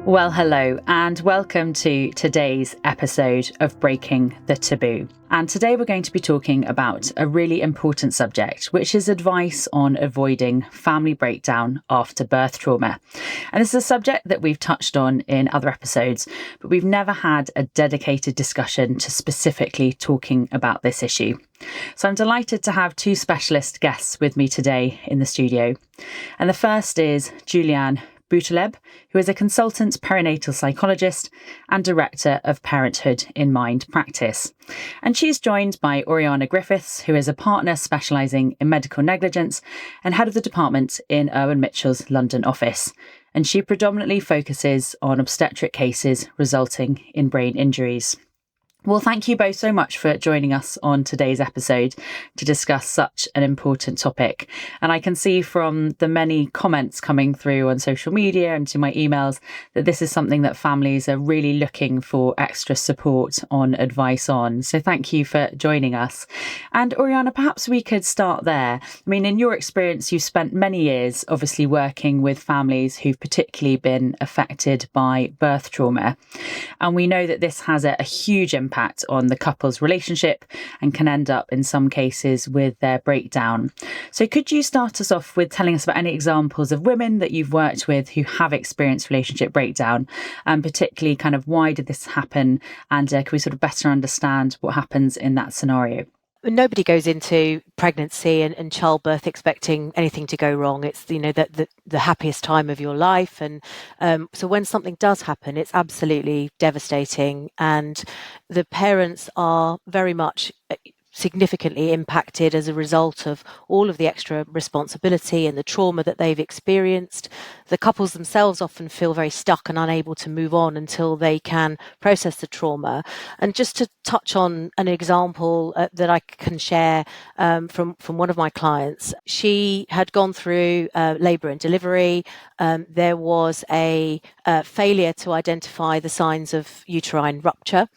Well, hello, and welcome to today's episode of Breaking the Taboo. And today we're going to be talking about a really important subject, which is advice on avoiding family breakdown after birth trauma. And this is a subject that we've touched on in other episodes, but we've never had a dedicated discussion to specifically talking about this issue. So I'm delighted to have two specialist guests with me today in the studio. And the first is Julianne Boutaleb, who is a consultant perinatal psychologist and director of Parenthood In Mind practice. And she's joined by Auriana Griffiths, who is a partner specialising in medical negligence and head of the department in Irwin Mitchell's London office. And she predominantly focuses on obstetric cases resulting in brain injuries. Well, thank you both so much for joining us on today's episode to discuss such an important topic. And I can see from the many comments coming through on social media and to my emails that this is something that families are really looking for extra support on advice on. So thank you for joining us. And Auriana, perhaps we could start there. I mean, in your experience, you've spent many years obviously working with families who've particularly been affected by birth trauma. And we know that this has a huge impact on the couple's relationship and can end up in some cases with their breakdown. So could you start us off with telling us about any examples of women that you've worked with who have experienced relationship breakdown, and particularly kind of why did this happen, and can we sort of better understand what happens in that scenario? Nobody goes into pregnancy and childbirth expecting anything to go wrong. It's, the happiest time of your life. And so when something does happen, it's absolutely devastating. And the parents are very much significantly impacted as a result of all of the extra responsibility and the trauma that they've experienced. The couples themselves often feel very stuck and unable to move on until they can process the trauma. And just to touch on an example that I can share from one of my clients, she had gone through labour and delivery. There was a failure to identify the signs of uterine rupture.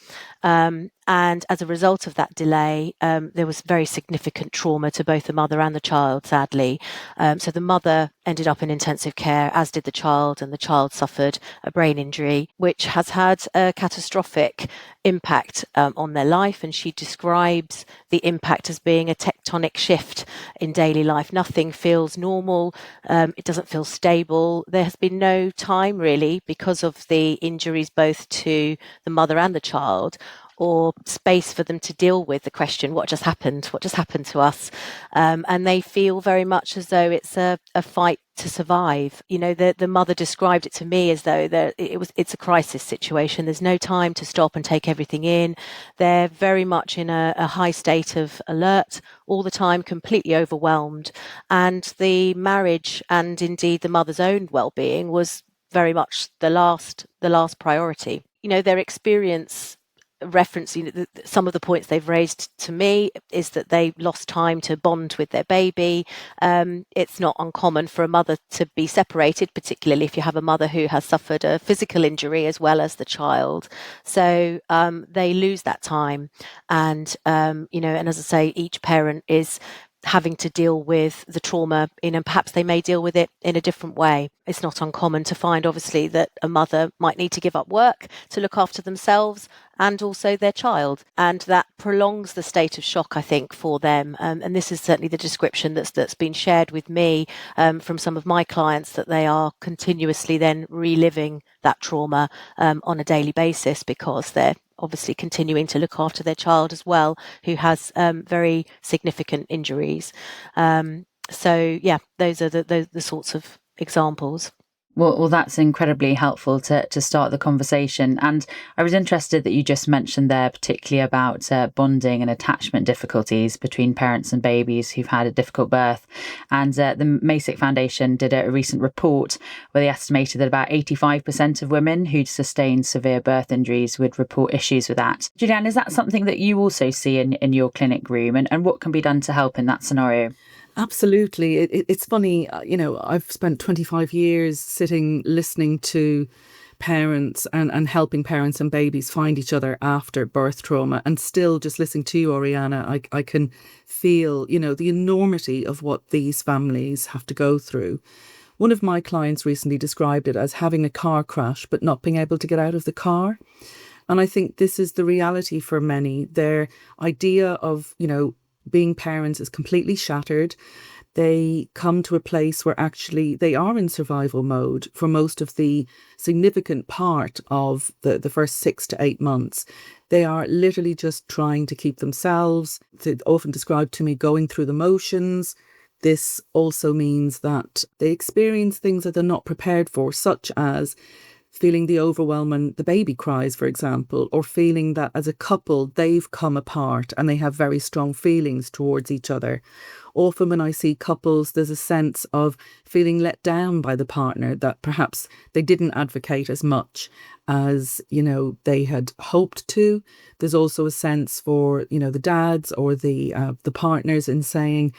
And as a result of that delay, there was very significant trauma to both the mother and the child, sadly. So the mother ended up in intensive care, as did the child, and the child suffered a brain injury, which has had a catastrophic impact on their life. And she describes the impact as being a tectonic shift in daily life. Nothing feels normal. It doesn't feel stable. There has been no time, really, because of the injuries both to the mother and the child, or space for them to deal with the question, what just happened to us? And they feel very much as though it's a fight to survive. The mother described it to me as though it's a crisis situation. There's no time to stop and take everything in. They're very much in a high state of alert all the time, completely overwhelmed. And the marriage and indeed the mother's own well-being was very much the last priority. Their experience referencing some of the points they've raised to me is that they lost time to bond with their baby. It's not uncommon for a mother to be separated, particularly if you have a mother who has suffered a physical injury as well as the child. So they lose that time. And, and as I say, each parent is having to deal with the trauma and perhaps they may deal with it in a different way. It's not uncommon to find, obviously, that a mother might need to give up work to look after themselves and also their child. And that prolongs the state of shock, I think, for them. And this is certainly the description that's been shared with me from some of my clients, that they are continuously then reliving that trauma on a daily basis because they're obviously continuing to look after their child as well, who has very significant injuries. So, those are the sorts of examples. Well, that's incredibly helpful to start the conversation. And I was interested that you just mentioned there particularly about bonding and attachment difficulties between parents and babies who've had a difficult birth. And the Masick Foundation did a recent report where they estimated that about 85% of women who'd sustained severe birth injuries would report issues with that. Julianne, is that something that you also see in your clinic room? And what can be done to help in that scenario? Absolutely. It's funny, I've spent 25 years sitting, listening to parents and helping parents and babies find each other after birth trauma. And still just listening to you, Auriana, I can feel, the enormity of what these families have to go through. One of my clients recently described it as having a car crash but not being able to get out of the car. And I think this is the reality for many. Their idea of, being parents is completely shattered. They come to a place where actually they are in survival mode for most of the significant part of the first 6 to 8 months. They are literally just trying to keep themselves. They often describe to me going through the motions. This also means that they experience things that they're not prepared for, such as feeling the overwhelm when the baby cries, for example, or feeling that as a couple they've come apart and they have very strong feelings towards each other. Often when I see couples, there's a sense of feeling let down by the partner, that perhaps they didn't advocate as much as, they had hoped to. There's also a sense for, the dads or the partners in saying,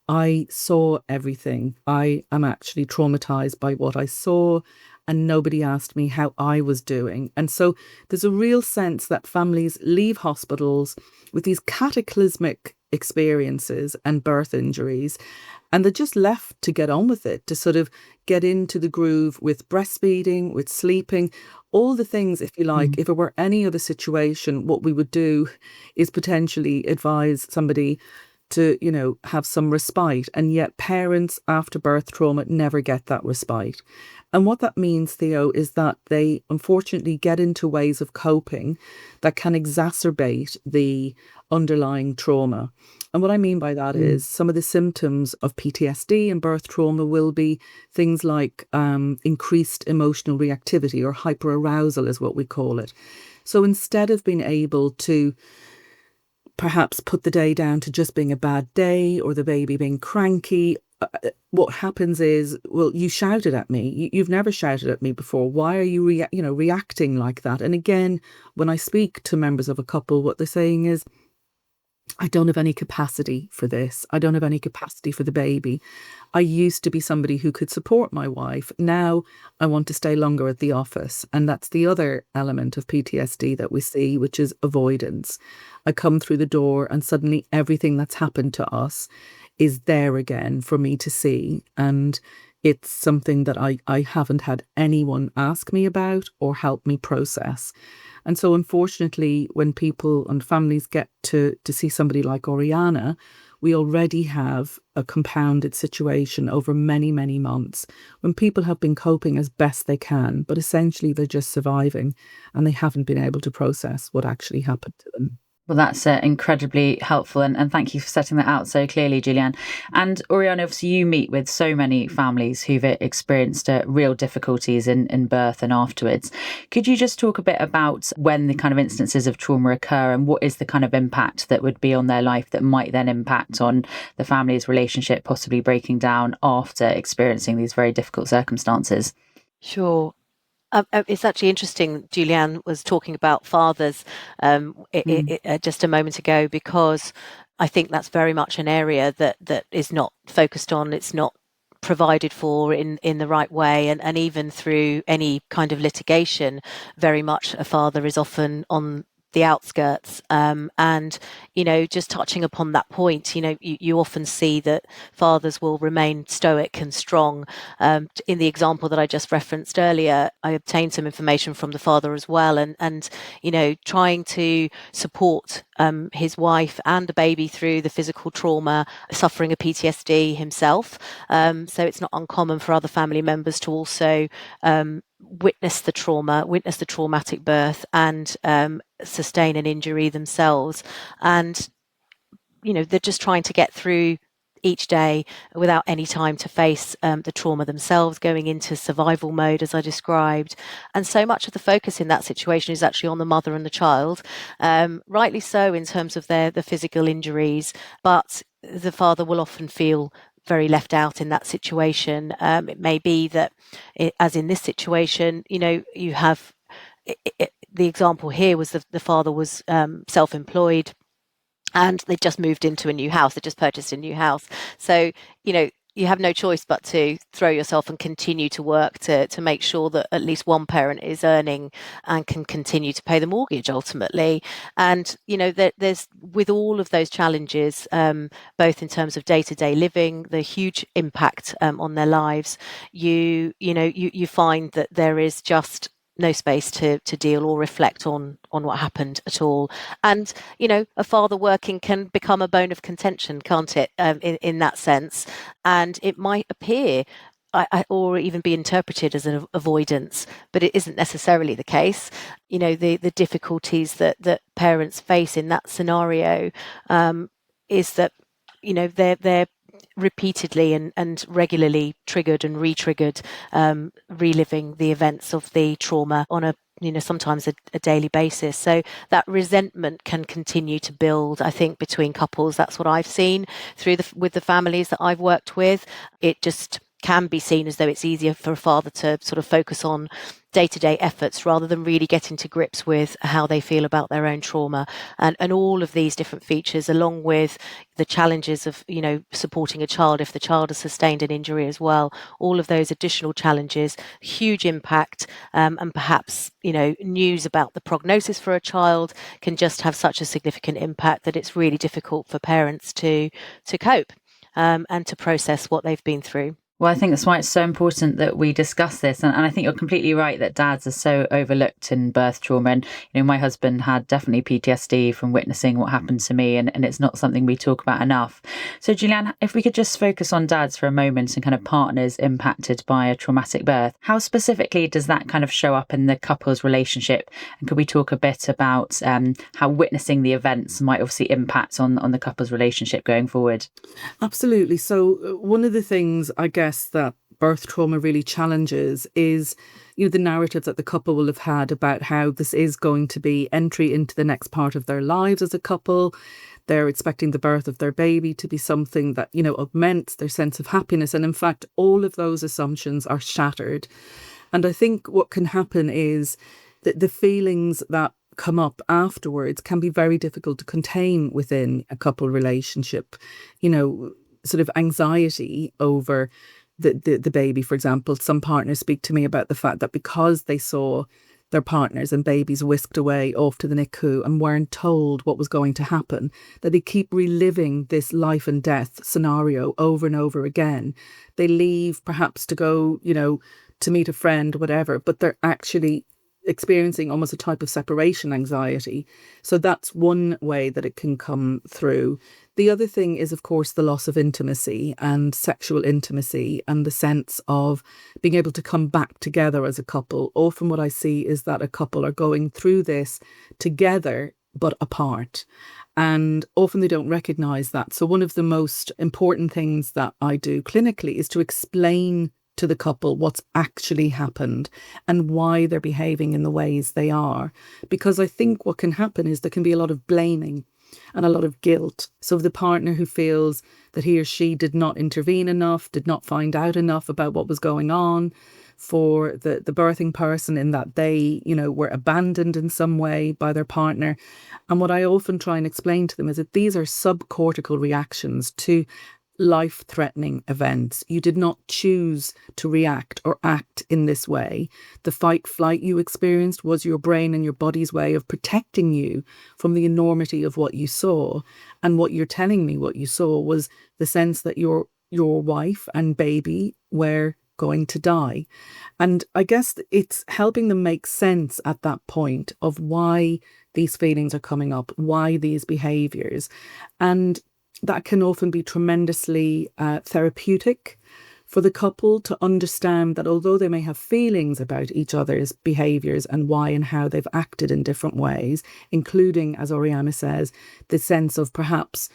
I saw everything. I am actually traumatized by what I saw, and nobody asked me how I was doing. And so there's a real sense that families leave hospitals with these cataclysmic experiences and birth injuries, and they're just left to get on with it, to sort of get into the groove with breastfeeding, with sleeping, all the things, if you like. If it were any other situation, what we would do is potentially advise somebody to, have some respite. And yet parents after birth trauma never get that respite. And what that means, Theo, is that they unfortunately get into ways of coping that can exacerbate the underlying trauma. And what I mean by that is some of the symptoms of PTSD and birth trauma will be things like increased emotional reactivity, or hyperarousal is what we call it. So instead of being able to perhaps put the day down to just being a bad day or the baby being cranky, what happens is, well, you shouted at me. You've never shouted at me before. Why are you reacting like that? And again, when I speak to members of a couple, what they're saying is, I don't have any capacity for this. I don't have any capacity for the baby. I used to be somebody who could support my wife. Now I want to stay longer at the office. And that's the other element of PTSD that we see, which is avoidance. I come through the door and suddenly everything that's happened to us is there again for me to see. And it's something that I haven't had anyone ask me about or help me process. And so unfortunately, when people and families get to see somebody like Auriana, we already have a compounded situation over many, many months when people have been coping as best they can, but essentially they're just surviving and they haven't been able to process what actually happened to them. Well, that's incredibly helpful. And thank you for setting that out so clearly, Julianne. And Auriana, obviously you meet with so many families who've experienced real difficulties in birth and afterwards. Could you just talk a bit about when the kind of instances of trauma occur and what is the kind of impact that would be on their life that might then impact on the family's relationship, possibly breaking down after experiencing these very difficult circumstances? Sure. It's actually interesting, Julianne was talking about fathers just a moment ago, because I think that's very much an area that is not focused on, it's not provided for in the right way, and even through any kind of litigation, very much a father is often on the outskirts, and just touching upon that point, you often see that fathers will remain stoic and strong. In the example that I just referenced earlier, I obtained some information from the father as well, and trying to support his wife and the baby through the physical trauma, suffering a PTSD himself. So it's not uncommon for other family members to also witness the traumatic birth, and sustain an injury themselves. And they're just trying to get through each day without any time to face the trauma themselves, going into survival mode, as I described. And so much of the focus in that situation is actually on the mother and the child, rightly so in terms of the physical injuries, but the father will often feel very left out in that situation. It may be that, as in this situation, you have the example here was the father was self-employed, and they just moved into a new house. They just purchased a new house. So, you have no choice but to throw yourself and continue to work to make sure that at least one parent is earning and can continue to pay the mortgage ultimately. And there's with all of those challenges, both in terms of day-to-day living, the huge impact on their lives, you find that there is just no space to deal or reflect on what happened at all. And a father working can become a bone of contention, can't it, in that sense? And it might appear or even be interpreted as an avoidance, but it isn't necessarily the case. The difficulties that parents face in that scenario is that they're repeatedly and regularly triggered and re-triggered, reliving the events of the trauma on a sometimes a daily basis. So that resentment can continue to build, I think, between couples. That's what I've seen with the families that I've worked with. It just can be seen as though it's easier for a father to sort of focus on day-to-day efforts rather than really getting to grips with how they feel about their own trauma, and all of these different features, along with the challenges of supporting a child if the child has sustained an injury as well. All of those additional challenges, huge impact, and perhaps news about the prognosis for a child can just have such a significant impact that it's really difficult for parents to cope and to process what they've been through. Well, I think that's why it's so important that we discuss this. And I think you're completely right that dads are so overlooked in birth trauma. And, my husband had definitely PTSD from witnessing what happened to me, and it's not something we talk about enough. So, Julianne, if we could just focus on dads for a moment and kind of partners impacted by a traumatic birth, how specifically does that kind of show up in the couple's relationship? And could we talk a bit about how witnessing the events might obviously impact on the couple's relationship going forward? Absolutely. So one of the things, I guess, that birth trauma really challenges is the narrative that the couple will have had about how this is going to be entry into the next part of their lives as a couple. They're expecting the birth of their baby to be something that augments their sense of happiness, and in fact all of those assumptions are shattered. And I think what can happen is that the feelings that come up afterwards can be very difficult to contain within a couple relationship. Sort of anxiety over the baby, for example. Some partners speak to me about the fact that because they saw their partners and babies whisked away off to the NICU and weren't told what was going to happen, that they keep reliving this life and death scenario over and over again. They leave perhaps to go, to meet a friend, whatever, but they're actually experiencing almost a type of separation anxiety. So that's one way that it can come through. The other thing is, of course, the loss of intimacy and sexual intimacy and the sense of being able to come back together as a couple. Often what I see is that a couple are going through this together but apart. And often they don't recognise that. So one of the most important things that I do clinically is to explain to the couple what's actually happened and why they're behaving in the ways they are. Because I think what can happen is there can be a lot of blaming and a lot of guilt. So the partner who feels that he or she did not intervene enough, did not find out enough about what was going on, for the birthing person in that they, were abandoned in some way by their partner. And what I often try and explain to them is that these are subcortical reactions to life-threatening events. You did not choose to react or act in this way. The fight-flight you experienced was your brain and your body's way of protecting you from the enormity of what you saw. And what you're telling me what you saw was the sense that your wife and baby were going to die. And I guess it's helping them make sense at that point of why these feelings are coming up, why these behaviours. And that can often be tremendously therapeutic for the couple to understand that although they may have feelings about each other's behaviours and why and how they've acted in different ways, including, as Auriana says, the sense of perhaps,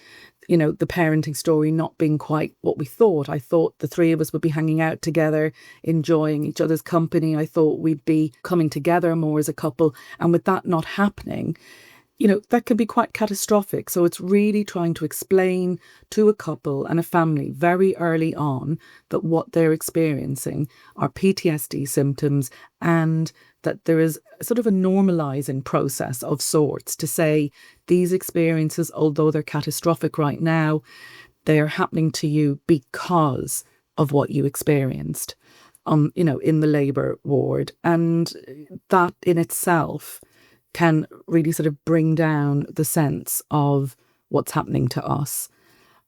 the parenting story not being quite what we thought. I thought the three of us would be hanging out together, enjoying each other's company. I thought we'd be coming together more as a couple. And with that not happening, that can be quite catastrophic. So it's really trying to explain to a couple and a family very early on that what they're experiencing are PTSD symptoms, and that there is sort of a normalizing process of sorts to say these experiences, although they're catastrophic right now, they are happening to you because of what you experienced in the labour ward. And that in itself can really sort of bring down the sense of what's happening to us,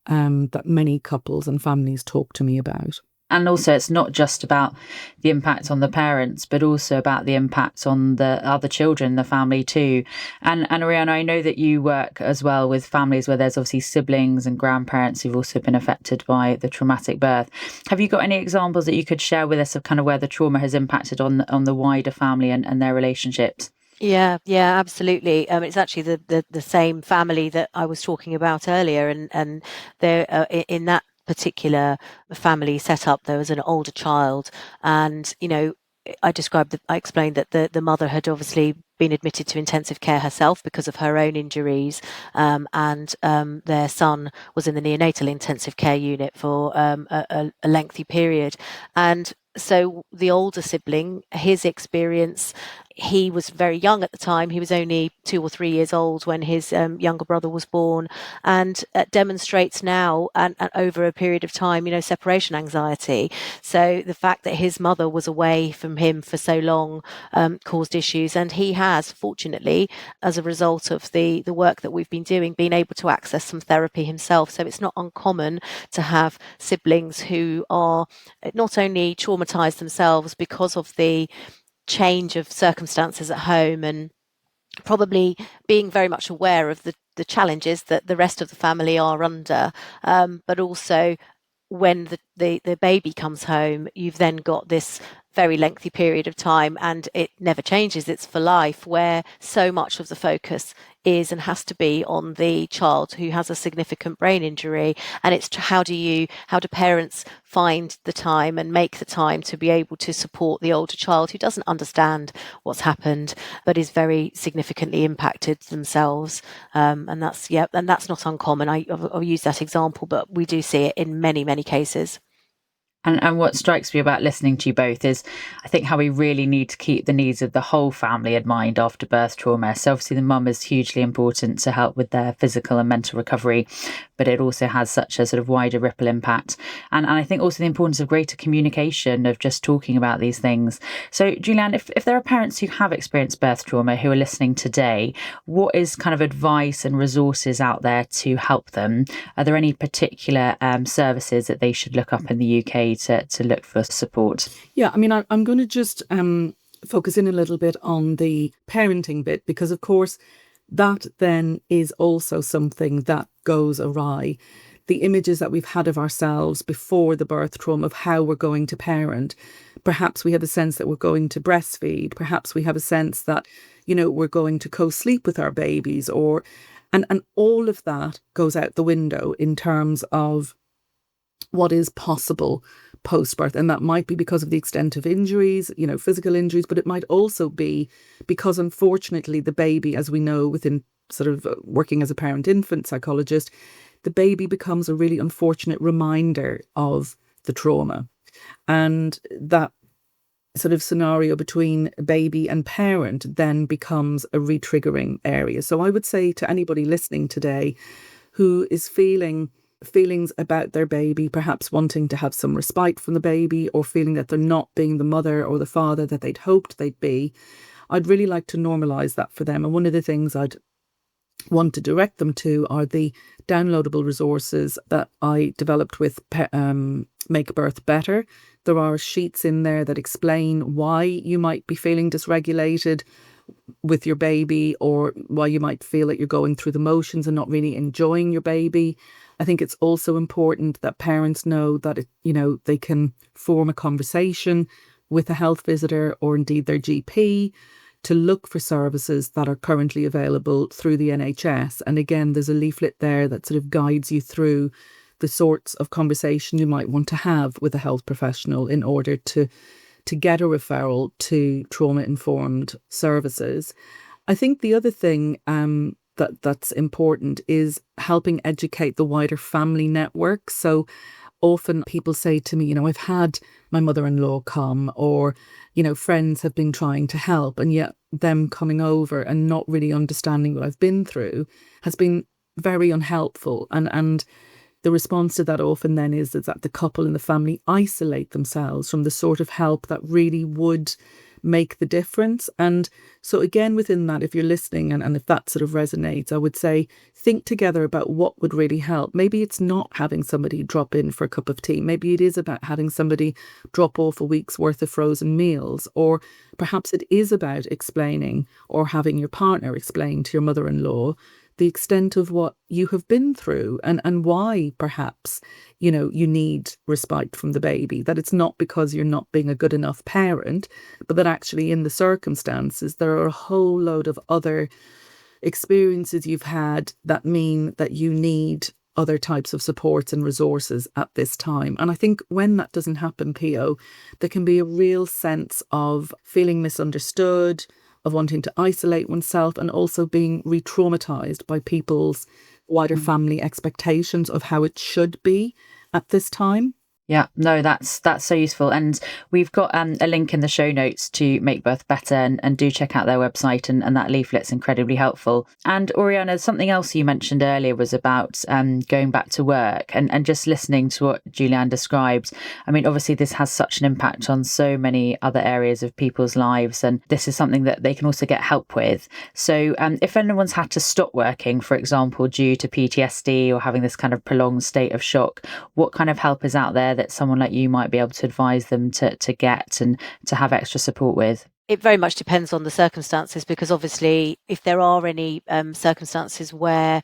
that many couples and families talk to me about. And also, it's not just about the impact on the parents, but also about the impact on the other children, the family too. And Auriana, I know that you work as well with families where there's obviously siblings and grandparents who've also been affected by the traumatic birth. Have you got any examples that you could share with us of kind of where the trauma has impacted on the wider family and their relationships? Yeah, absolutely. It's actually the same family that I was talking about earlier, and they're in that particular family setup. There was an older child, and I explained that the mother had obviously been admitted to intensive care herself because of her own injuries, and their son was in the neonatal intensive care unit for a lengthy period. And so the older sibling, his experience, he was very young at the time. He was only 2 or 3 years old when his younger brother was born, and demonstrates now and over a period of time, separation anxiety. So the fact that his mother was away from him for so long caused issues, and he has, fortunately, as a result of the work that we've been doing, been able to access some therapy himself. So it's not uncommon to have siblings who are not only traumatized themselves because of the change of circumstances at home, and probably being very much aware of the challenges that the rest of the family are under, but also when the baby comes home, you've then got this very lengthy period of time, and it never changes, it's for life, where so much of the focus is and has to be on the child who has a significant brain injury. And it's how do parents find the time and make the time to be able to support the older child who doesn't understand what's happened but is very significantly impacted themselves. And that's not uncommon. I'll use that example, but we do see it in many, many cases. And what strikes me about listening to you both is, I think, how we really need to keep the needs of the whole family in mind after birth trauma. So obviously the mum is hugely important to help with their physical and mental recovery, but it also has such a sort of wider ripple impact. And I think also the importance of greater communication, of just talking about these things. So Julianne, if there are parents who have experienced birth trauma who are listening today, what is kind of advice and resources out there to help them? Are there any particular services that they should look up in the UK to look for support? Yeah, I mean, I'm going to just focus in a little bit on the parenting bit, because of course that then is also something that goes awry. The images that we've had of ourselves before the birth trauma of how we're going to parent, perhaps we have a sense that we're going to breastfeed, perhaps we have a sense that, we're going to co-sleep with our babies, and all of that goes out the window in terms of what is possible post-birth. And that might be because of the extent of injuries, physical injuries, but it might also be because, unfortunately, the baby, as we know within sort of working as a parent-infant psychologist, the baby becomes a really unfortunate reminder of the trauma. And that sort of scenario between baby and parent then becomes a re-triggering area. So I would say to anybody listening today who is feelings about their baby, perhaps wanting to have some respite from the baby, or feeling that they're not being the mother or the father that they'd hoped they'd be, I'd really like to normalise that for them. And one of the things I'd want to direct them to are the downloadable resources that I developed with Make Birth Better. There are sheets in there that explain why you might be feeling dysregulated with your baby, or why you might feel that you're going through the motions and not really enjoying your baby. I think it's also important that parents know that they can form a conversation with a health visitor or indeed their GP to look for services that are currently available through the NHS. And again, there's a leaflet there that sort of guides you through the sorts of conversation you might want to have with a health professional in order to get a referral to trauma-informed services. I think the other thing that's important is helping educate the wider family network. So often people say to me, I've had my mother-in-law come, or, friends have been trying to help, and yet them coming over and not really understanding what I've been through has been very unhelpful. And the response to that often then is that the couple and the family isolate themselves from the sort of help that really would make the difference. And so again, within that, if you're listening and if that sort of resonates, I would say think together about what would really help. Maybe it's not having somebody drop in for a cup of tea. Maybe it is about having somebody drop off a week's worth of frozen meals. Or perhaps it is about explaining or having your partner explain to your mother-in-law the extent of what you have been through and why perhaps, you need respite from the baby, that it's not because you're not being a good enough parent, but that actually in the circumstances, there are a whole load of other experiences you've had that mean that you need other types of supports and resources at this time. And I think when that doesn't happen, Theo, there can be a real sense of feeling misunderstood, of wanting to isolate oneself, and also being re-traumatized by people's wider family expectations of how it should be at this time. Yeah, no, that's so useful. And we've got a link in the show notes to Make Birth Better, and do check out their website, and that leaflet's incredibly helpful. And Auriana, something else you mentioned earlier was about going back to work and just listening to what Julianne described. I mean, obviously this has such an impact on so many other areas of people's lives, and this is something that they can also get help with. So if anyone's had to stop working, for example, due to PTSD or having this kind of prolonged state of shock, what kind of help is out there that someone like you might be able to advise them to get and to have extra support with? It very much depends on the circumstances, because obviously if there are any circumstances where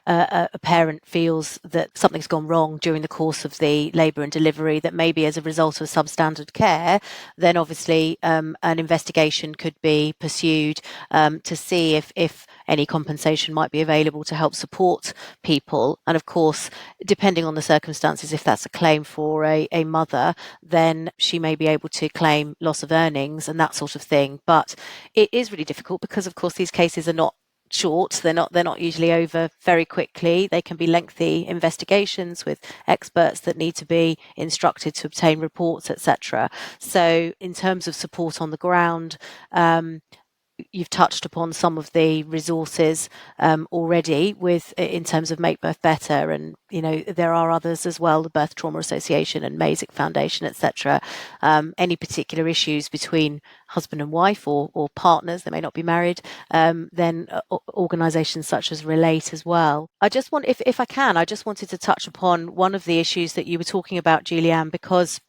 a parent feels that something's gone wrong during the course of the labour and delivery, that maybe as a result of substandard care, then obviously an investigation could be pursued to see if any compensation might be available to help support people. And of course, depending on the circumstances, if that's a claim for a mother, then she may be able to claim loss of earnings and that sort of thing. But it is really difficult because, of course, these cases are not short. They're not usually over very quickly. They can be lengthy investigations with experts that need to be instructed to obtain reports, etc. So in terms of support on the ground, you've touched upon some of the resources already in terms of Make Birth Better, and there are others as well, the Birth Trauma Association and Mazik Foundation, etc. Any particular issues between husband and wife or partners, they may not be married, then organisations such as Relate as well. I just want, if I can, I just wanted to touch upon one of the issues that you were talking about, Julianne, because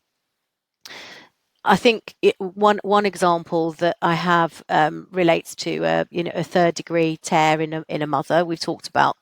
I think one example that I have relates to a third degree tear in a mother. We've talked about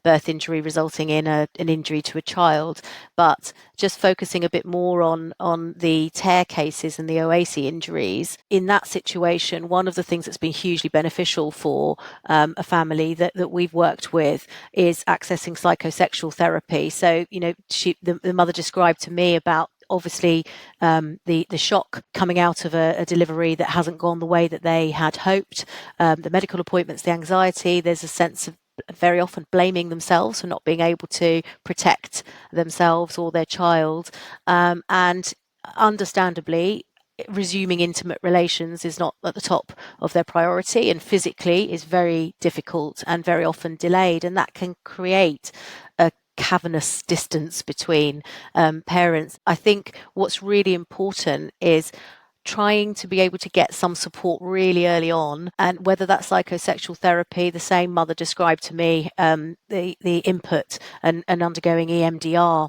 birth injury resulting in an injury to a child, but just focusing a bit more on the tear cases and the OASI injuries. In that situation, one of the things that's been hugely beneficial for a family that we've worked with is accessing psychosexual therapy. So the mother described to me about obviously the shock coming out of a delivery that hasn't gone the way that they had hoped, the medical appointments, the anxiety. There's a sense of very often blaming themselves for not being able to protect themselves or their child, and understandably resuming intimate relations is not at the top of their priority, and physically is very difficult and very often delayed, and that can create a cavernous distance between parents. I think what's really important is trying to be able to get some support really early on, and whether that's psychosexual therapy. The same mother described to me the input and undergoing EMDR,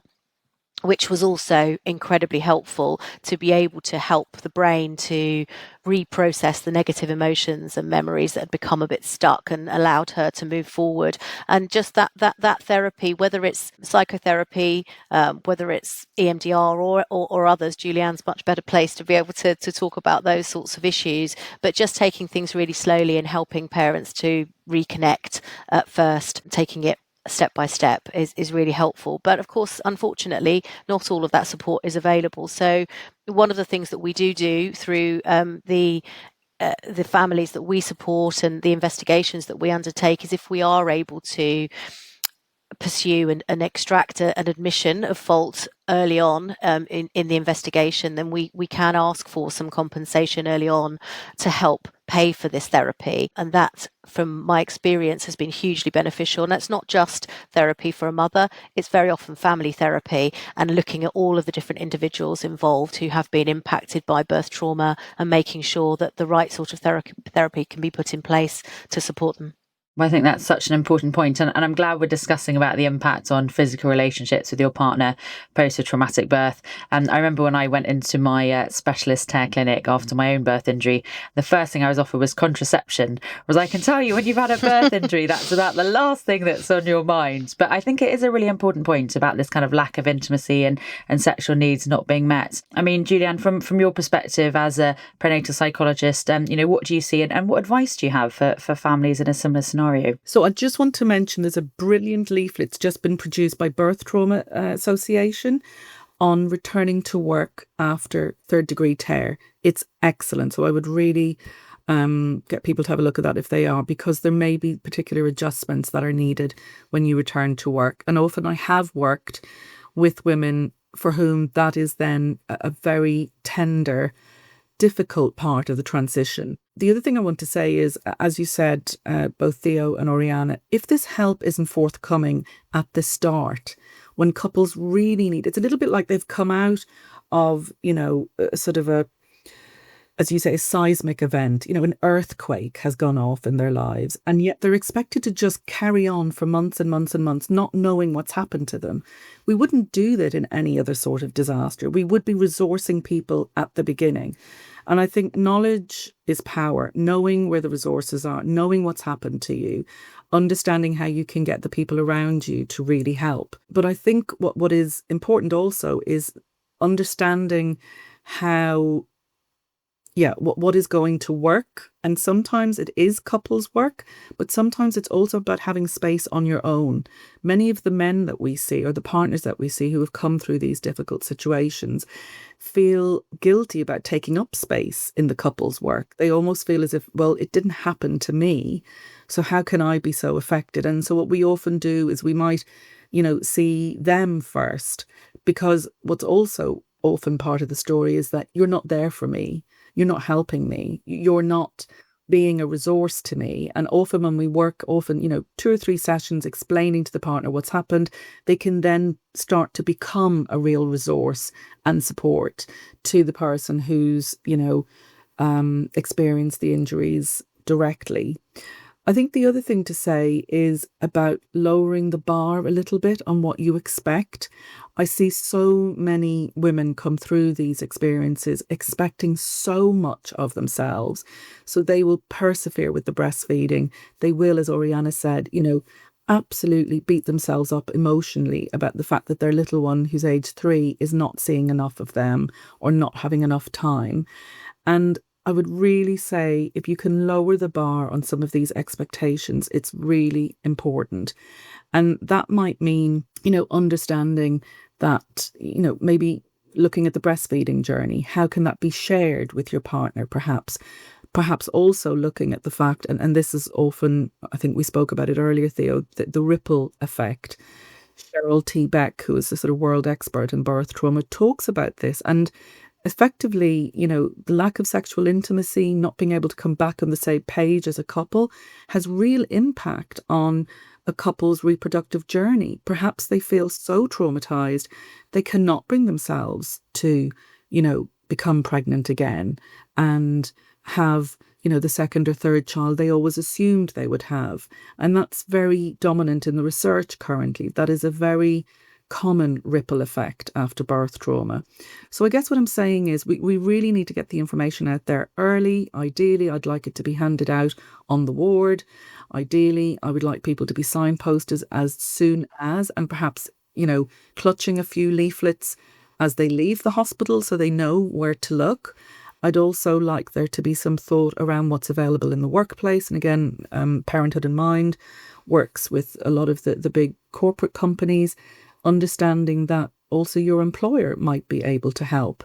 which was also incredibly helpful to be able to help the brain to reprocess the negative emotions and memories that had become a bit stuck, and allowed her to move forward. And just that therapy, whether it's psychotherapy, whether it's EMDR or others, Julianne's much better placed to be able to talk about those sorts of issues, but just taking things really slowly and helping parents to reconnect at first, taking it step by step is really helpful. But of course, unfortunately, not all of that support is available. So one of the things that we do through the families that we support and the investigations that we undertake is, if we are able to pursue and extract an admission of fault early on in the investigation, then we can ask for some compensation early on to help pay for this therapy. And that, from my experience, has been hugely beneficial. And that's not just therapy for a mother, it's very often family therapy and looking at all of the different individuals involved who have been impacted by birth trauma and making sure that the right sort of therapy can be put in place to support them. I think that's such an important point. And I'm glad we're discussing about the impact on physical relationships with your partner post a traumatic birth. And I remember when I went into my specialist care clinic after my own birth injury, the first thing I was offered was contraception. Was I can tell you, when you've had a birth injury, that's about the last thing that's on your mind. But I think it is a really important point about this kind of lack of intimacy and sexual needs not being met. I mean, Julianne, from your perspective as a perinatal psychologist, what do you see and what advice do you have for families in a similar scenario? So I just want to mention there's a brilliant leaflet that's just been produced by Birth Trauma Association on returning to work after third degree tear. It's excellent. So I would really get people to have a look at that if they are, because there may be particular adjustments that are needed when you return to work. And often I have worked with women for whom that is then a very tender, difficult part of the transition. The other thing I want to say is, as you said, both Theo and Auriana, if this help isn't forthcoming at the start, when couples really need, it's a little bit like they've come out of, sort of a, as you say, a seismic event, an earthquake has gone off in their lives, and yet they're expected to just carry on for months and months and months, not knowing what's happened to them. We wouldn't do that in any other sort of disaster. We would be resourcing people at the beginning. And I think knowledge is power, knowing where the resources are, knowing what's happened to you, understanding how you can get the people around you to really help. But I think what is important also is understanding how, what is going to work. And sometimes it is couples work, but sometimes it's also about having space on your own. Many of the men that we see, or the partners that we see who have come through these difficult situations, feel guilty about taking up space in the couple's work. They almost feel as if, well, it didn't happen to me, so how can I be so affected? And so what we often do is we might, see them first, because what's also often part of the story is that you're not there for me. You're not helping me. You're not being a resource to me. And often when we work, 2 or 3 sessions explaining to the partner what's happened, they can then start to become a real resource and support to the person who's, experienced the injuries directly. I think the other thing to say is about lowering the bar a little bit on what you expect. I see so many women come through these experiences expecting so much of themselves. So they will persevere with the breastfeeding. They will, as Auriana said, absolutely beat themselves up emotionally about the fact that their little one, who's age 3, is not seeing enough of them or not having enough time. And I would really say if you can lower the bar on some of these expectations, it's really important. And that might mean, understanding that, maybe looking at the breastfeeding journey, how can that be shared with your partner perhaps? Perhaps also looking at the fact, and this is often, I think we spoke about it earlier, Theo, the ripple effect. Cheryl T. Beck, who is a sort of world expert in birth trauma, talks about this. And effectively, the lack of sexual intimacy, not being able to come back on the same page as a couple, has real impact on a couple's reproductive journey. Perhaps they feel so traumatized they cannot bring themselves to, become pregnant again and have, the second or third child they always assumed they would have. And that's very dominant in the research currently. That is a very common ripple effect after birth trauma. So I guess what I'm saying is we really need to get the information out there early. Ideally, I'd like it to be handed out on the ward. Ideally, I would like people to be signposted as soon as, and perhaps, clutching a few leaflets as they leave the hospital so they know where to look. I'd also like there to be some thought around what's available in the workplace. And again, Parenthood In Mind works with a lot of the big corporate companies, understanding that also your employer might be able to help,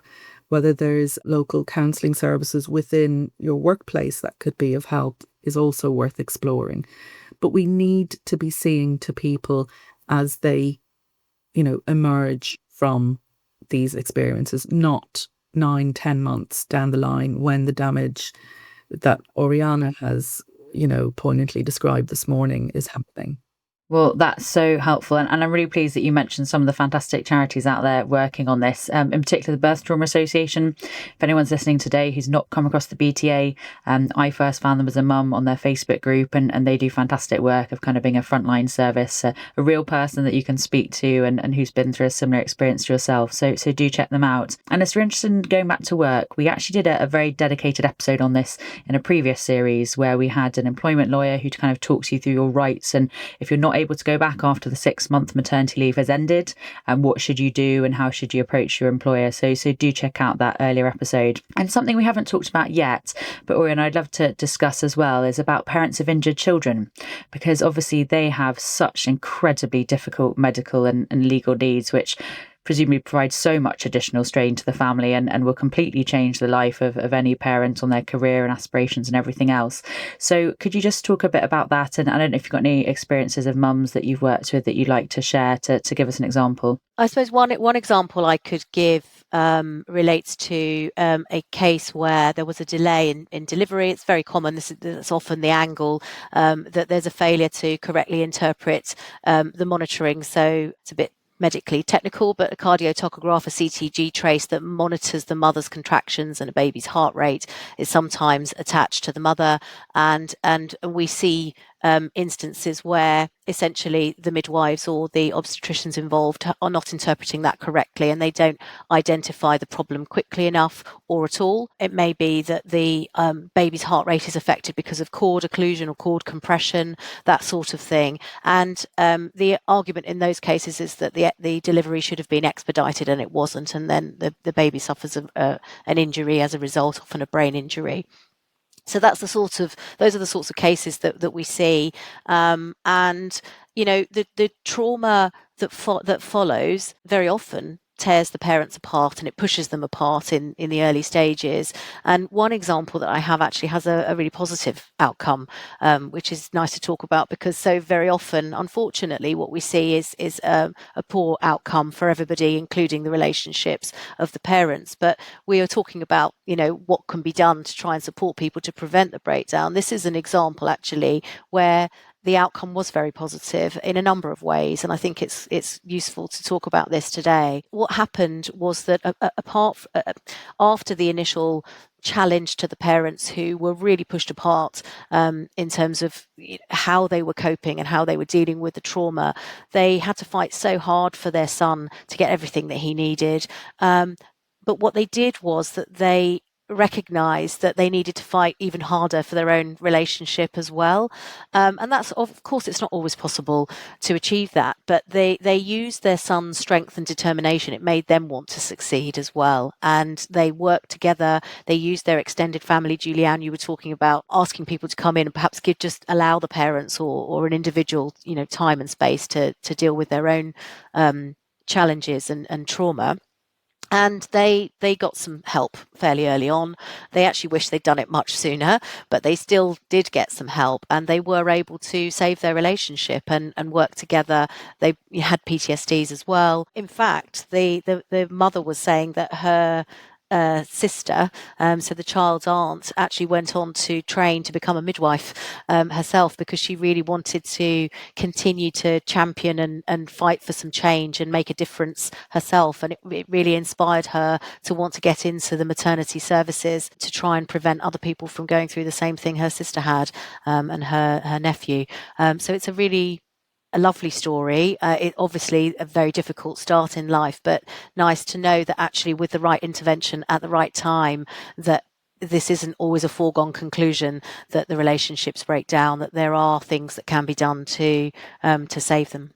whether there's local counselling services within your workplace that could be of help is also worth exploring. But we need to be seeing to people as they, emerge from these experiences, not 9-10 months down the line when the damage that Auriana has, poignantly described this morning is happening. Well, that's so helpful. And I'm really pleased that you mentioned some of the fantastic charities out there working on this, in particular the Birth Trauma Association. If anyone's listening today who's not come across the BTA, I first found them as a mum on their Facebook group, and they do fantastic work of kind of being a frontline service, a real person that you can speak to and who's been through a similar experience to yourself. So do check them out. And if you're interested in going back to work, we actually did a very dedicated episode on this in a previous series where we had an employment lawyer who kind of talks you through your rights, and if you're not able to go back after the 6-month maternity leave has ended, and what should you do and how should you approach your employer. So do check out that earlier episode. And something we haven't talked about yet, but Auriana, I'd love to discuss as well, is about parents of injured children, because obviously they have such incredibly difficult medical and legal needs, which presumably provides so much additional strain to the family and will completely change the life of any parent on their career and aspirations and everything else. So could you just talk a bit about that? And I don't know if you've got any experiences of mums that you've worked with that you'd like to share to give us an example. I suppose one example I could give relates to a case where there was a delay in delivery. It's very common. That's often the angle, that there's a failure to correctly interpret the monitoring. So it's a bit medically technical, but a cardiotachograph, a CTG trace that monitors the mother's contractions and a baby's heart rate is sometimes attached to the mother. And we see instances where essentially the midwives or the obstetricians involved are not interpreting that correctly, and they don't identify the problem quickly enough or at all. It may be that the baby's heart rate is affected because of cord occlusion or cord compression, that sort of thing. And the argument in those cases is that the delivery should have been expedited, and it wasn't, and then the baby suffers an injury as a result, often a brain injury. So those are the sorts of cases that we see, and the trauma that follows very often tears the parents apart, and it pushes them apart in the early stages. And one example that I have actually has a really positive outcome, which is nice to talk about, because so very often, unfortunately, what we see is a poor outcome for everybody, including the relationships of the parents. But we are talking about, what can be done to try and support people to prevent the breakdown. This is an example actually where the outcome was very positive in a number of ways, and I think it's useful to talk about this today. What happened was that after the initial challenge to the parents, who were really pushed apart in terms of how they were coping and how they were dealing with the trauma, they had to fight so hard for their son to get everything that he needed. But what they did was that they recognized that they needed to fight even harder for their own relationship as well. And that's, of course, it's not always possible to achieve that, but they used their son's strength and determination. It made them want to succeed as well. And they worked together. They used their extended family. Julianne, you were talking about asking people to come in and perhaps just allow the parents or an individual, time and space to deal with their own challenges and trauma. And they got some help fairly early on. They actually wish they'd done it much sooner, but they still did get some help, and they were able to save their relationship and work together. They had PTSDs as well. In fact, the mother was saying that her sister, so the child's aunt, actually went on to train to become a midwife herself, because she really wanted to continue to champion and fight for some change and make a difference herself. And it really inspired her to want to get into the maternity services to try and prevent other people from going through the same thing her sister had, and her nephew. So it's a lovely story. It obviously a very difficult start in life, but nice to know that actually with the right intervention at the right time, that this isn't always a foregone conclusion that the relationships break down, that there are things that can be done to save them.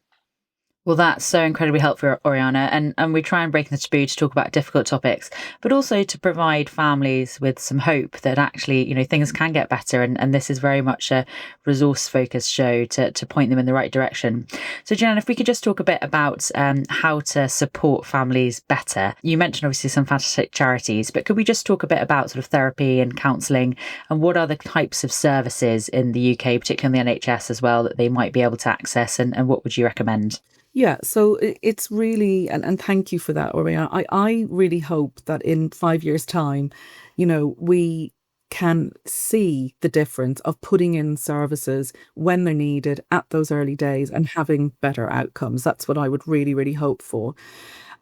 Well, that's so incredibly helpful, Auriana. And we try and break the taboo to talk about difficult topics, but also to provide families with some hope that actually, things can get better. And this is very much a resource-focused show to point them in the right direction. So, Julianne, if we could just talk a bit about how to support families better. You mentioned obviously some fantastic charities, but could we just talk a bit about sort of therapy and counselling, and what are the types of services in the UK, particularly in the NHS as well, that they might be able to access, and what would you recommend? Yeah, so it's really, and thank you for that, Oriana. I really hope that in 5 years' time, we can see the difference of putting in services when they're needed at those early days and having better outcomes. That's what I would really, really hope for.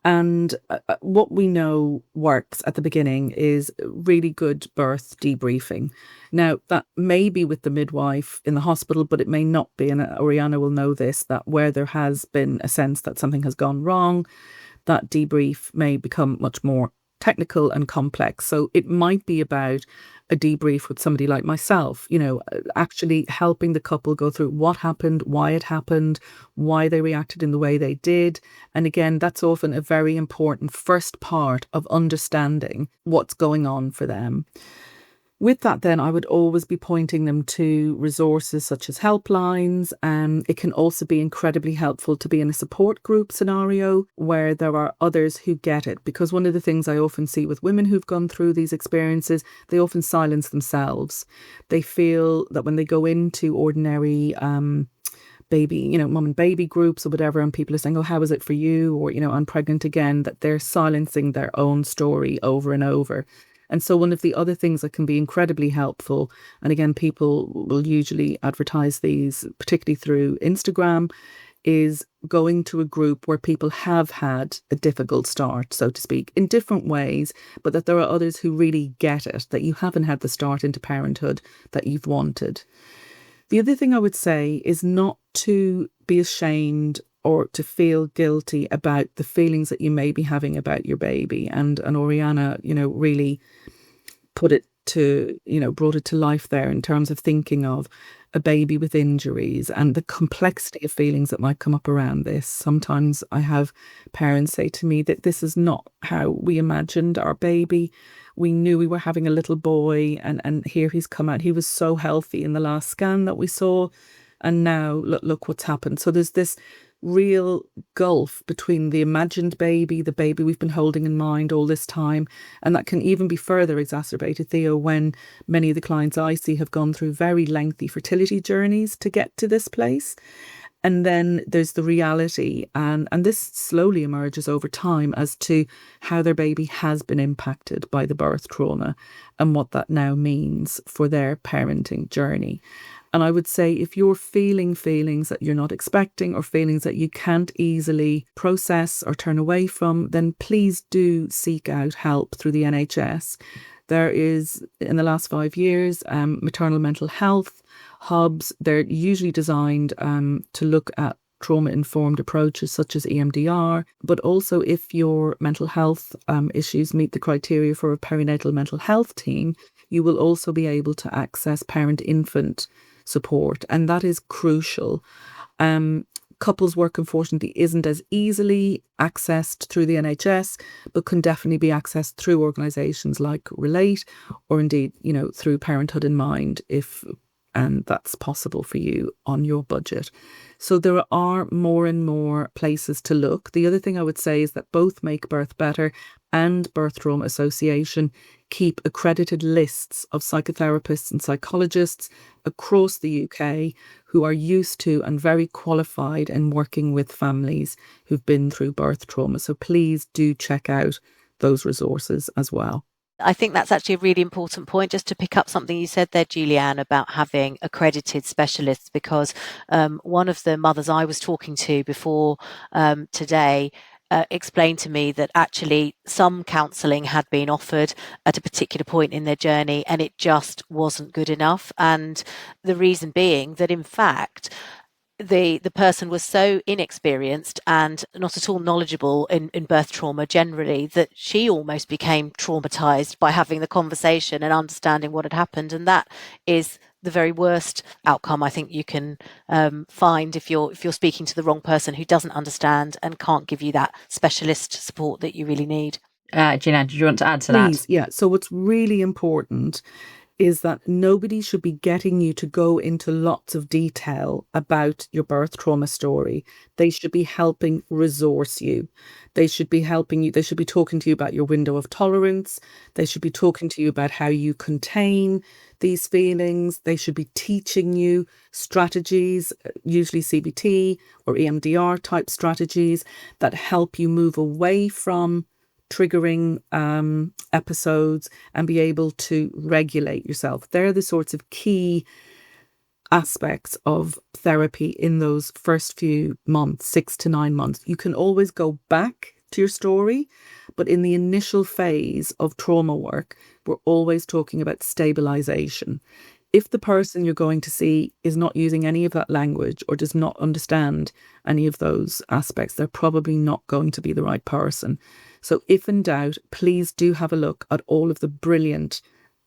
And what we know works at the beginning is really good birth debriefing. Now, that may be with the midwife in the hospital, but it may not be. And Oriana will know this, that where there has been a sense that something has gone wrong, that debrief may become much more technical and complex. So it might be about a debrief with somebody like myself, actually helping the couple go through what happened, why it happened, why they reacted in the way they did. And again, that's often a very important first part of understanding what's going on for them. With that, then, I would always be pointing them to resources such as helplines. It can also be incredibly helpful to be in a support group scenario where there are others who get it. Because one of the things I often see with women who've gone through these experiences, they often silence themselves. They feel that when they go into ordinary baby, mum and baby groups or whatever, and people are saying, oh, how is it for you? Or, I'm pregnant again, that they're silencing their own story over and over. And so one of the other things that can be incredibly helpful, and again, people will usually advertise these, particularly through Instagram, is going to a group where people have had a difficult start, so to speak, in different ways, but that there are others who really get it, that you haven't had the start into parenthood that you've wanted. The other thing I would say is not to be ashamed or to feel guilty about the feelings that you may be having about your baby. And Oriana, really put it to, brought it to life there in terms of thinking of a baby with injuries and the complexity of feelings that might come up around this. Sometimes I have parents say to me that this is not how we imagined our baby. We knew we were having a little boy, and here he's come out. He was so healthy in the last scan that we saw, and now look what's happened. So there's this real gulf between the imagined baby, the baby we've been holding in mind all this time, and that can even be further exacerbated, Theo, when many of the clients I see have gone through very lengthy fertility journeys to get to this place. And then there's the reality, and this slowly emerges over time as to how their baby has been impacted by the birth trauma and what that now means for their parenting journey. And I would say if you're feeling feelings that you're not expecting or feelings that you can't easily process or turn away from, then please do seek out help through the NHS. There is, in the last 5 years, maternal mental health hubs. They're usually designed to look at trauma-informed approaches such as EMDR, but also if your mental health issues meet the criteria for a perinatal mental health team, you will also be able to access parent-infant support, and that is crucial. Couples work, unfortunately, isn't as easily accessed through the NHS, but can definitely be accessed through organisations like Relate, or indeed, through Parenthood In Mind, if that's possible for you on your budget. So there are more and more places to look. The other thing I would say is that both Make Birth Better and Birth Trauma Association keep accredited lists of psychotherapists and psychologists across the UK who are used to and very qualified in working with families who've been through birth trauma. So please do check out those resources as well. I think that's actually a really important point, just to pick up something you said there, Julianne, about having accredited specialists, because one of the mothers I was talking to before today explained to me that actually some counselling had been offered at a particular point in their journey and it just wasn't good enough. And the reason being that, in fact, the person was so inexperienced and not at all knowledgeable in birth trauma generally that she almost became traumatized by having the conversation and understanding what had happened. And that is the very worst outcome I think you can find if you're speaking to the wrong person who doesn't understand and can't give you that specialist support that you really need. Julianne, did you want to add to Please, that? yeah. So what's really important is that nobody should be getting you to go into lots of detail about your birth trauma story. They should be helping resource you. They should be helping you. They should be talking to you about your window of tolerance. They should be talking to you about how you contain these feelings. They should be teaching you strategies, usually CBT or EMDR type strategies that help you move away from triggering episodes and be able to regulate yourself. They're the sorts of key aspects of therapy in those first few months, 6 to 9 months. You can always go back to your story, but in the initial phase of trauma work, we're always talking about stabilization. If the person you're going to see is not using any of that language or does not understand any of those aspects, they're probably not going to be the right person. So if in doubt, please do have a look at all of the brilliant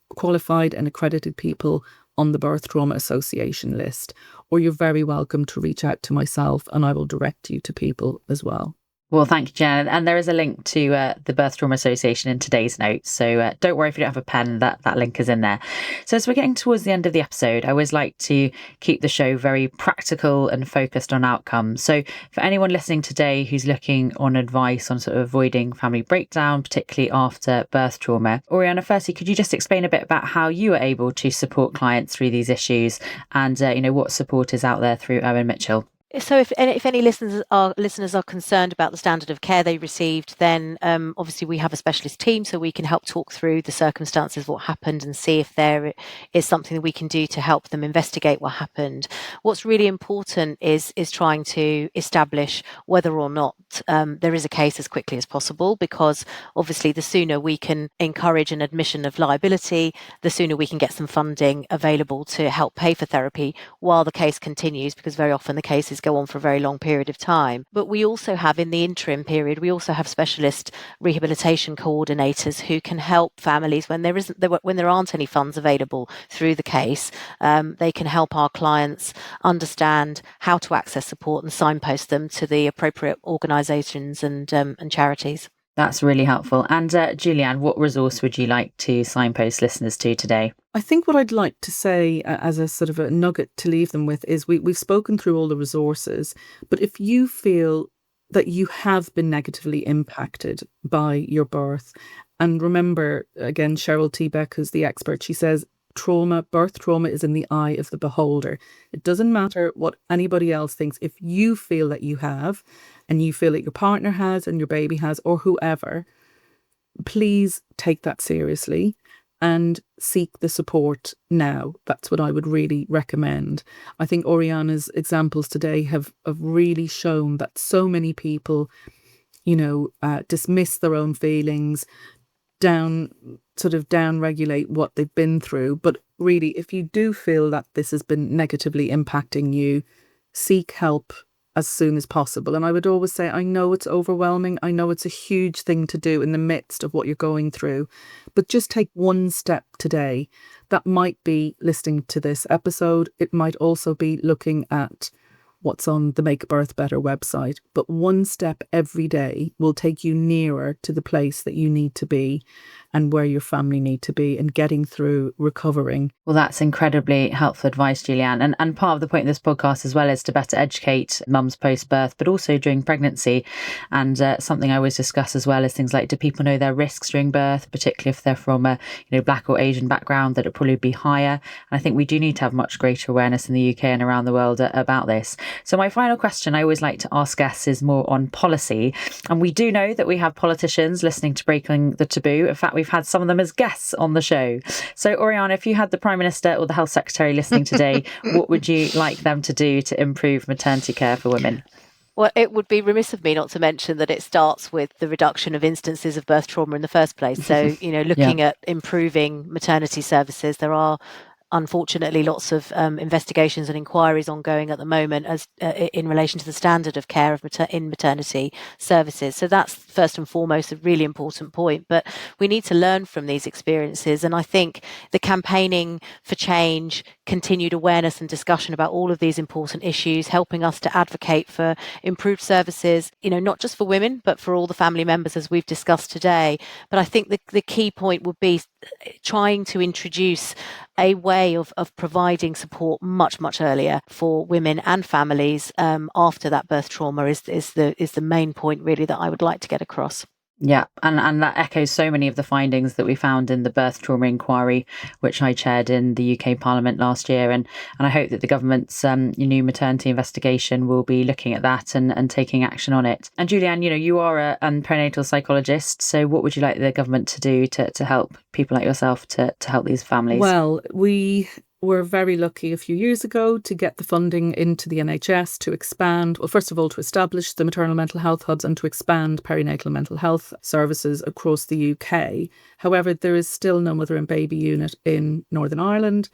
qualified and accredited people on the Birth Trauma Association list, or you're very welcome to reach out to myself and I will direct you to people as well. Well, thank you, Jen. And there is a link to the Birth Trauma Association in today's notes. So don't worry if you don't have a pen, that link is in there. So as we're getting towards the end of the episode, I always like to keep the show very practical and focused on outcomes. So for anyone listening today who's looking on advice on sort of avoiding family breakdown, particularly after birth trauma, Auriana, firstly, could you just explain a bit about how you were able to support clients through these issues and, what support is out there through Irwin Mitchell? So if any listeners are concerned about the standard of care they received, then obviously we have a specialist team, so we can help talk through the circumstances of what happened and see if there is something that we can do to help them investigate what happened. What's really important is trying to establish whether or not there is a case as quickly as possible, because obviously the sooner we can encourage an admission of liability, the sooner we can get some funding available to help pay for therapy while the case continues, because very often the cases go on for a very long period of time. But we also have, in the interim period, we also have specialist rehabilitation coordinators who can help families when there aren't any funds available through the case. They can help our clients understand how to access support and signpost them to the appropriate organisations and charities. That's really helpful. And Julianne, what resource would you like to signpost listeners to today? I think what I'd like to say as a sort of a nugget to leave them with is we've spoken through all the resources, but if you feel that you have been negatively impacted by your birth, and remember, again, Cheryl T. Beck, who's the expert, she says, birth trauma is in the eye of the beholder. It doesn't matter what anybody else thinks. If you feel that you have, and you feel that your partner has and your baby has, or whoever, please take that seriously and seek the support now. That's what I would really recommend. I think Auriana's examples today have really shown that so many people, dismiss their own feelings, down regulate what they've been through. But really, if you do feel that this has been negatively impacting you, seek help as soon as possible. And I would always say, I know it's overwhelming. I know it's a huge thing to do in the midst of what you're going through, but just take one step today. That might be listening to this episode. It might also be looking at what's on the Make Birth Better website. But one step every day will take you nearer to the place that you need to be and where your family need to be, and getting through recovering. Well, that's incredibly helpful advice, Julianne. And part of the point of this podcast as well is to better educate mums post-birth, but also during pregnancy. And something I always discuss as well is things like, do people know their risks during birth, particularly if they're from a Black or Asian background, that it'd probably be higher. And I think we do need to have much greater awareness in the UK and around the world about this. So my final question I always like to ask guests is more on policy. And we do know that we have politicians listening to Breaking the Taboo. In fact, we've had some of them as guests on the show. So Auriana, if you had the Prime Minister or the Health Secretary listening today, what would you like them to do to improve maternity care for women? Well, it would be remiss of me not to mention that it starts with the reduction of instances of birth trauma in the first place. So, looking at improving maternity services, there are unfortunately lots of investigations and inquiries ongoing at the moment as in relation to the standard of care in maternity services. So that's first and foremost a really important point. But we need to learn from these experiences. And I think the campaigning for change, continued awareness and discussion about all of these important issues, helping us to advocate for improved services, not just for women, but for all the family members, as we've discussed today. But I think the key point would be trying to introduce a way of providing support much, much earlier for women and families after that birth trauma is the main point really that I would like to get across. Yeah, and that echoes so many of the findings that we found in the birth trauma inquiry, which I chaired in the UK Parliament last year. And I hope that the government's new maternity investigation will be looking at that and taking action on it. And Julianne, you are a perinatal psychologist. So what would you like the government to do to help people like yourself to help these families? Well, we were very lucky a few years ago to get the funding into the NHS to expand, well, first of all, to establish the maternal mental health hubs and to expand perinatal mental health services across the UK. However, there is still no mother and baby unit in Northern Ireland.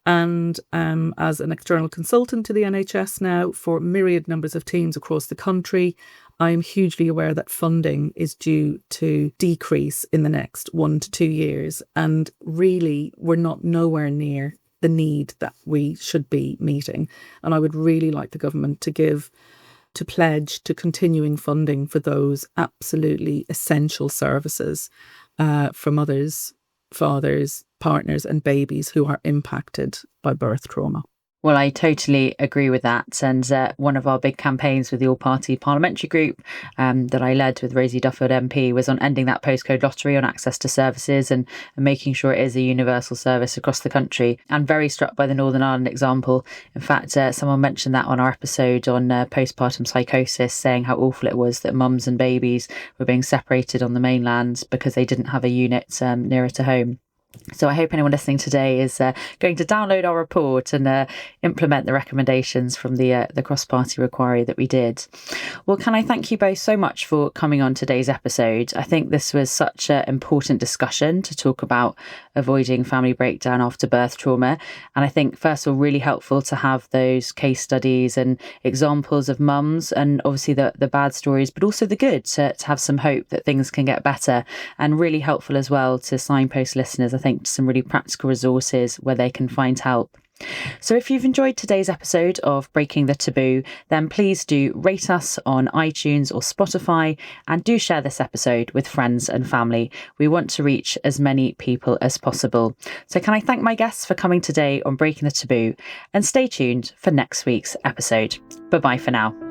And as an external consultant to the NHS now for myriad numbers of teams across the country, I'm hugely aware that funding is due to decrease in the next 1 to 2 years. And really, we're nowhere near the need that we should be meeting. And I would really like the government to pledge to continuing funding for those absolutely essential services for mothers, fathers, partners and babies who are impacted by birth trauma. Well, I totally agree with that. And one of our big campaigns with the all-party parliamentary group that I led with Rosie Duffield MP was on ending that postcode lottery on access to services and making sure it is a universal service across the country. I'm very struck by the Northern Ireland example. In fact, someone mentioned that on our episode on postpartum psychosis, saying how awful it was that mums and babies were being separated on the mainland because they didn't have a unit nearer to home. So I hope anyone listening today is going to download our report and implement the recommendations from the cross-party inquiry that we did. Well, can I thank you both so much for coming on today's episode? I think this was such an important discussion to talk about avoiding family breakdown after birth trauma. And I think, first of all, really helpful to have those case studies and examples of mums and obviously the bad stories, but also the good, to have some hope that things can get better, and really helpful as well to signpost listeners, I think, to some really practical resources where they can find help. So if you've enjoyed today's episode of Breaking the Taboo, then please do rate us on iTunes or Spotify, and do share this episode with friends and family. We want to reach as many people as possible. So can I thank my guests for coming today on Breaking the Taboo, and stay tuned for next week's episode. Bye-bye for now.